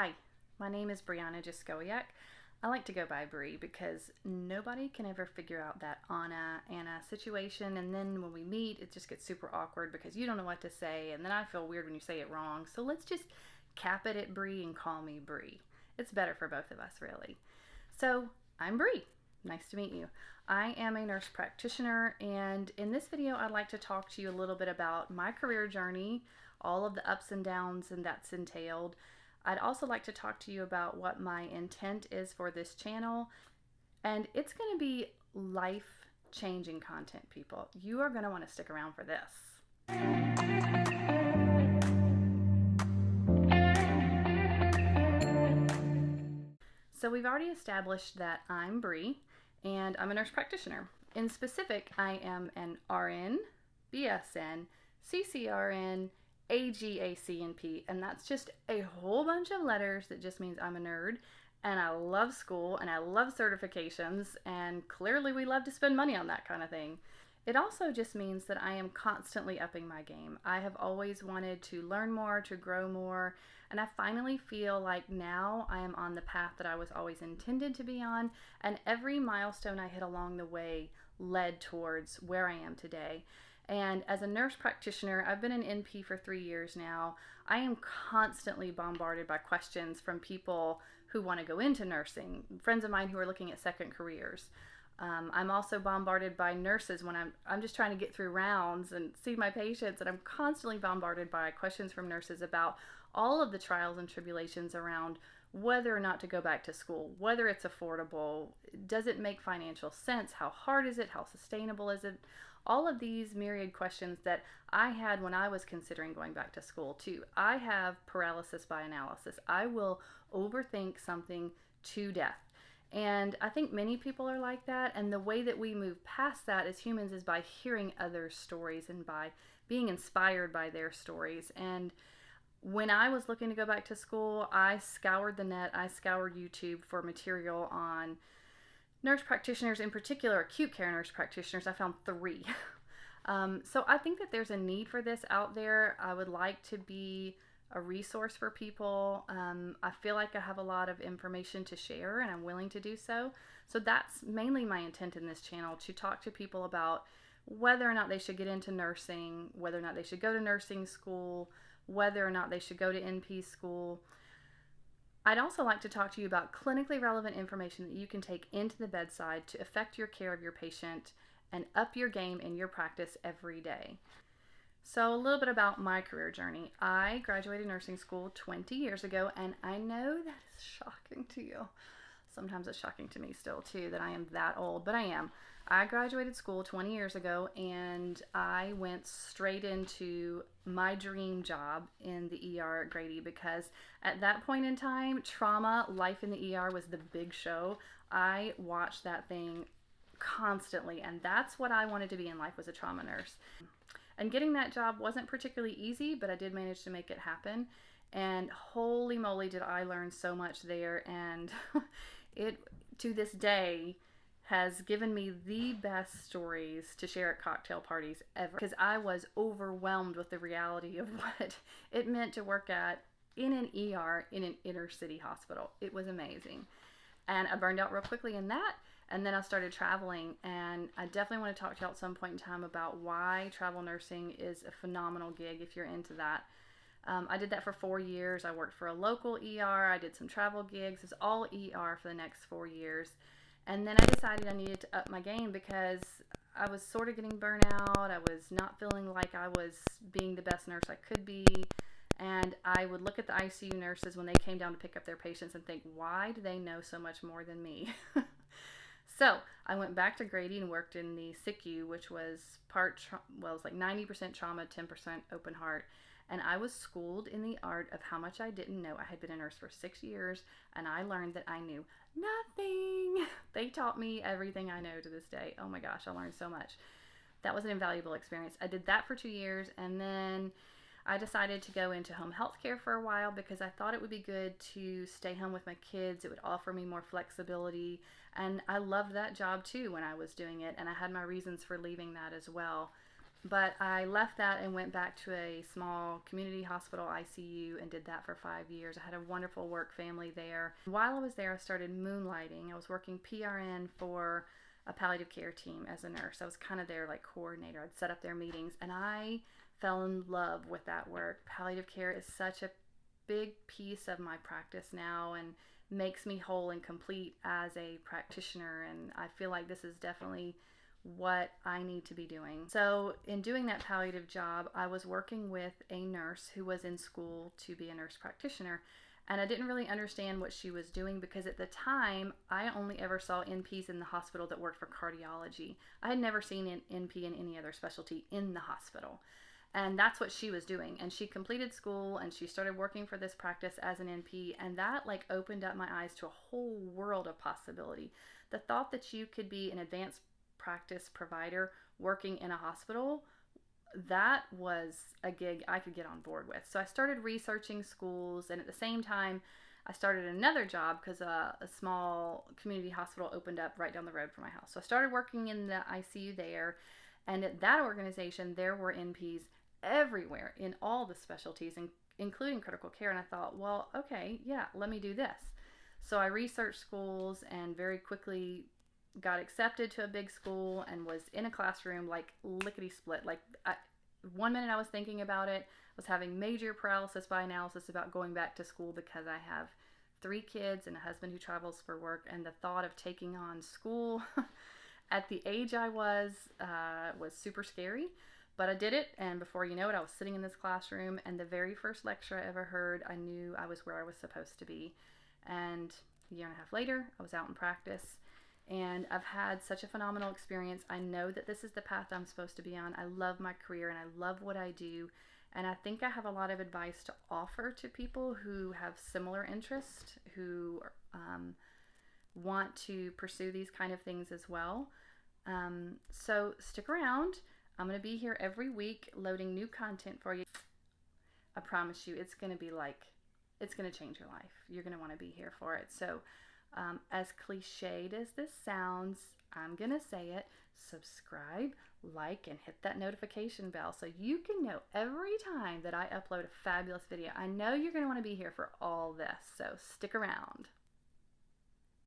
Hi, my name is Brianna Jaskowiak. I like to go by Bri because nobody can ever figure out that Anna situation, and then when we meet, it just gets super awkward because you don't know what to say, and then I feel weird when you say it wrong. So let's just cap it at Bri and call me Bri. It's better for both of us, really. So I'm Bri. Nice to meet you. I am a nurse practitioner, and in this video, I'd like to talk to you a little bit about my career journey, all of the ups and downs and that's entailed. I'd also like to talk to you about what my intent is for this channel, and it's going to be life-changing content, people. You are going to want to stick around for this. So we've already established that I'm Bri, and I'm a nurse practitioner. In specific, I am an RN, BSN, CCRN, AGACNP, and that's just a whole bunch of letters that just means I'm a nerd, and I love school, and I love certifications, and clearly we love to spend money on that kind of thing. It also just means that I am constantly upping my game. I have always wanted to learn more, to grow more, and I finally feel like now I am on the path that I was always intended to be on, and every milestone I hit along the way led towards where I am today. And as a nurse practitioner, I've been an NP for 3 years now. I am constantly bombarded by questions from people who want to go into nursing, friends of mine who are looking at second careers. I'm also bombarded by nurses when I'm just trying to get through rounds and see my patients, and I'm constantly bombarded by questions from nurses about all of the trials and tribulations around whether or not to go back to school, whether it's affordable, does it make financial sense, how hard is it, how sustainable is it, all of these myriad questions that I had when I was considering going back to school too. I have paralysis by analysis. I will overthink something to death. And I think many people are like that, and the way that we move past that as humans is by hearing others' stories and by being inspired by their stories. And when I was looking to go back to school, I scoured the net, I scoured YouTube for material on nurse practitioners, in particular acute care nurse practitioners. I found 3. So I think that there's a need for this out there. I would like to be a resource for people. I feel like I have a lot of information to share, and I'm willing to do so. So that's mainly my intent in this channel, to talk to people about whether or not they should get into nursing, whether or not they should go to nursing school, whether or not they should go to NP school. I'd also like to talk to you about clinically relevant information that you can take into the bedside to affect your care of your patient and up your game in your practice every day. So a little bit about my career journey. I graduated nursing school 20 years ago, and I know that is shocking to you. Sometimes it's shocking to me still too that I am that old, but I am. I graduated school 20 years ago, and I went straight into my dream job in the ER at Grady, because at that point in time, trauma, life in the ER was the big show. I watched that thing constantly, and that's what I wanted to be in life, was a trauma nurse. And getting that job wasn't particularly easy, but I did manage to make it happen. And holy moly, did I learn so much there. And it, to this day, has given me the best stories to share at cocktail parties ever, because I was overwhelmed with the reality of what it meant to work in an ER in an inner city hospital. It was amazing. And I burned out real quickly in that, and then I started traveling, and I definitely want to talk to you at some point in time about why travel nursing is a phenomenal gig if you're into that. I did that for 4 years. I worked for a local ER. I did some travel gigs. It was all ER for the next 4 years. And then I decided I needed to up my game because I was sort of getting burnt out. I was not feeling like I was being the best nurse I could be. And I would look at the ICU nurses when they came down to pick up their patients and think, why do they know so much more than me? So I went back to Grady and worked in the SICU, which was it was like 90% trauma, 10% open heart. And I was schooled in the art of how much I didn't know. I had been a nurse for 6 years, and I learned that I knew nothing. They taught me everything I know to this day. Oh my gosh, I learned so much. That was an invaluable experience. I did that for 2 years, and then I decided to go into home health care for a while because I thought it would be good to stay home with my kids. It would offer me more flexibility, and I loved that job too when I was doing it, and I had my reasons for leaving that as well. But I left that and went back to a small community hospital ICU and did that for 5 years. I had a wonderful work family there. While I was there, I started moonlighting. I was working PRN for a palliative care team as a nurse. I was kind of their like coordinator. I'd set up their meetings, and I fell in love with that work. Palliative care is such a big piece of my practice now and makes me whole and complete as a practitioner, and I feel like this is definitely what I need to be doing. So, in doing that palliative job, I was working with a nurse who was in school to be a nurse practitioner, and I didn't really understand what she was doing because at the time I only ever saw NPs in the hospital that worked for cardiology. I had never seen an NP in any other specialty in the hospital. And that's what she was doing. And she completed school and she started working for this practice as an NP. And that like opened up my eyes to a whole world of possibility. The thought that you could be an advanced practice provider working in a hospital, that was a gig I could get on board with. So I started researching schools, and at the same time, I started another job because a small community hospital opened up right down the road from my house. So I started working in the ICU there, and at that organization, there were NPs everywhere in all the specialties, including critical care. And I thought, well, okay, yeah, let me do this. So I researched schools and very quickly got accepted to a big school and was in a classroom like lickety split. Like 1 minute I was thinking about it, was having major paralysis by analysis about going back to school because I have 3 kids and a husband who travels for work, and the thought of taking on school at the age I was super scary. But I did it, and before you know it, I was sitting in this classroom, and the very first lecture I ever heard, I knew I was where I was supposed to be. And a year and a half later, I was out in practice, and I've had such a phenomenal experience. I know that this is the path I'm supposed to be on. I love my career, and I love what I do, and I think I have a lot of advice to offer to people who have similar interests, who want to pursue these kind of things as well. So stick around. I'm going to be here every week loading new content for you. I promise you, it's going to be like, it's going to change your life. You're going to want to be here for it. So, as cliched as this sounds, I'm going to say it. Subscribe, like, and hit that notification bell so you can know every time that I upload a fabulous video. I know you're going to want to be here for all this, so stick around.